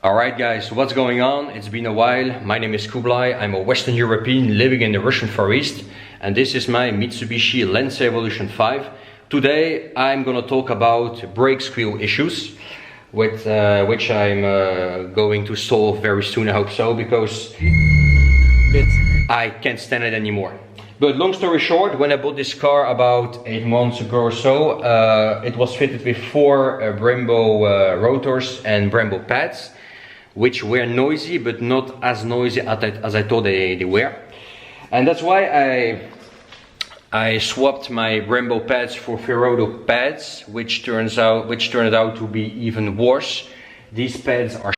Alright guys, what's going on? It's been a while. My name is Kublai. I'm a Western European living in the Russian Far East, and this is my Mitsubishi Lancer Evolution 5. Today I'm gonna talk about brake squeal issues, with which I'm going to solve very soon, I hope so, because I can't stand it anymore. But long story short, when I bought this car about 8 months ago or so, it was fitted with 4 Brembo rotors and Brembo pads, which were noisy, but not as noisy as I thought they were. And that's why I swapped my Brembo pads for Ferrodo pads, which turned out to be even worse. These pads are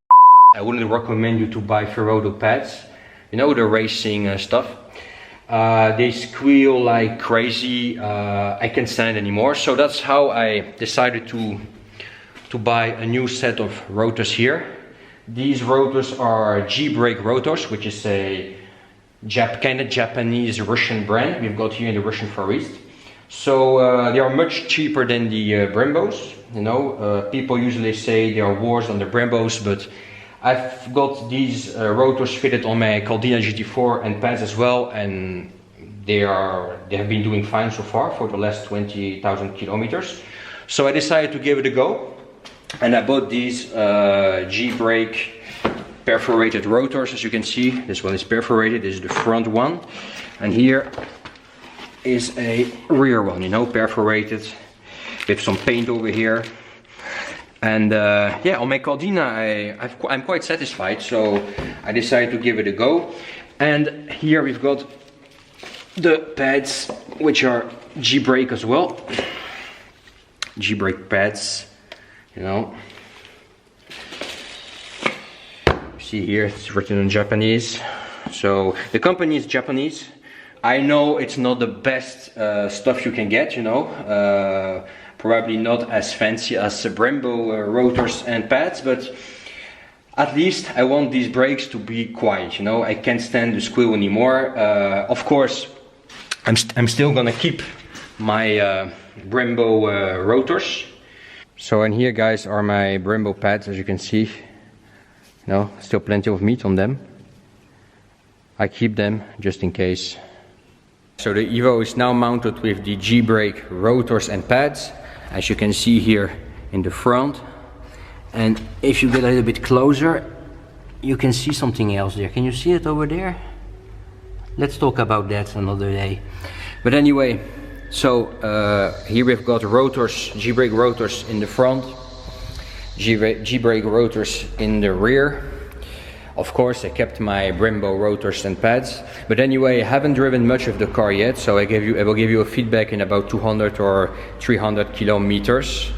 I wouldn't recommend you to buy Ferrodo pads, you know, the racing stuff. They squeal like crazy. I can't stand it anymore. So that's how I decided to buy a new set of rotors here. These rotors are G-brake rotors, which is a kind of Japanese Russian brand we've got here in the Russian Far East. So they are much cheaper than the Brembos. You know, people usually say they are worse than the Brembos, but I've got these rotors fitted on my Caldina GT4 and pads as well, and they have been doing fine so far for the last 20,000 kilometers. So I decided to give it a go, and I bought these G-brake perforated rotors. As you can see, this one is perforated. This is the front one, and here is a rear one, you know, perforated with some paint over here. And yeah, on my Caldina I'm quite satisfied, so I decided to give it a go. And here we've got the pads, which are G-brake as well. G-brake pads, you know. See here, it's written in Japanese. So the company is Japanese. I know it's not the best stuff you can get, you know. Probably not as fancy as the Brembo rotors and pads, but at least I want these brakes to be quiet, you know. I can't stand the squeal anymore. Of course, I'm still gonna keep my Brembo rotors. So, and here guys are my Brembo pads, as you can see. You know, still plenty of meat on them. I keep them just in case. So the EVO is now mounted with the G-brake rotors and pads, as you can see here in the front. And if you get a little bit closer, you can see something else there. Can you see it over there? Let's talk about that another day. But anyway, so here we've got rotors, G-brake rotors in the front, G-brake rotors in the rear. Of course, I kept my Brembo rotors and pads. But anyway, I haven't driven much of the car yet, so I will give you a feedback in about 200 or 300 kilometers.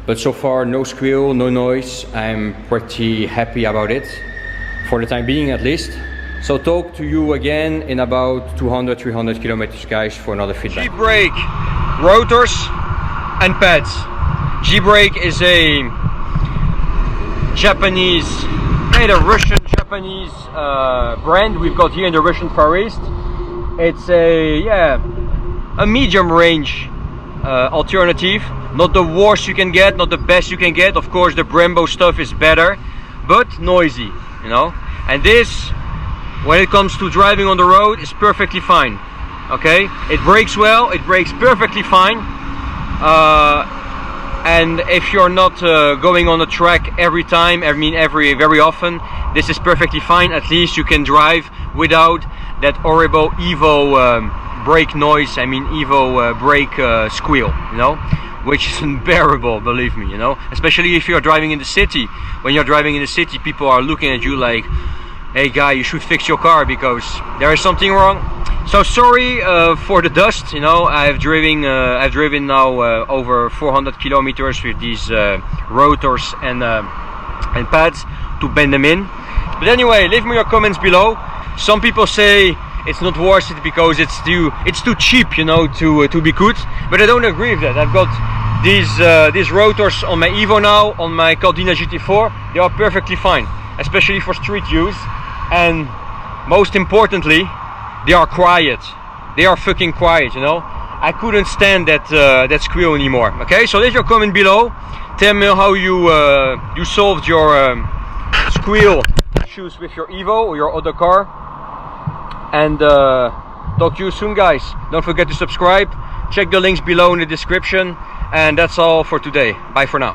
But so far, no squeal, no noise. I'm pretty happy about it, for the time being at least. So talk to you again in about 200, 300 kilometers, guys, for another feedback. G-brake rotors and pads. G-brake is a Japanese, kind of Russian-Japanese brand we've got here in the Russian Far East. It's a medium range alternative. Not the worst you can get, not the best you can get. Of course, the Brembo stuff is better, but noisy, you know. And this, when it comes to driving on the road, is perfectly fine. Okay, it brakes well, it brakes perfectly fine. And if you're not going on the track every time, I mean very often, this is perfectly fine. At least you can drive without that horrible EVO brake noise. I mean EVO brake squeal, you know, which is unbearable, believe me, you know. Especially if you're driving in the city. When you're driving in the city, people are looking at you like, hey guy, you should fix your car because there is something wrong. So sorry for the dust, you know. I've driven now over 400 kilometers with these rotors and pads to bend them in. But anyway, leave me your comments below. Some people say it's not worth it because it's too cheap, you know, to be good. But I don't agree with that. I've got these rotors on my EVO now, on my Caldina GT4. They are perfectly fine, especially for street use. And most importantly, they are quiet. They are fucking quiet, you know. I couldn't stand that squeal anymore. Okay, so leave your comment below. Tell me how you solved your Squeal choose with your EVO or your other car. And talk to you soon, guys. Don't forget to subscribe. Check the links below in the description. And that's all for today. Bye for now.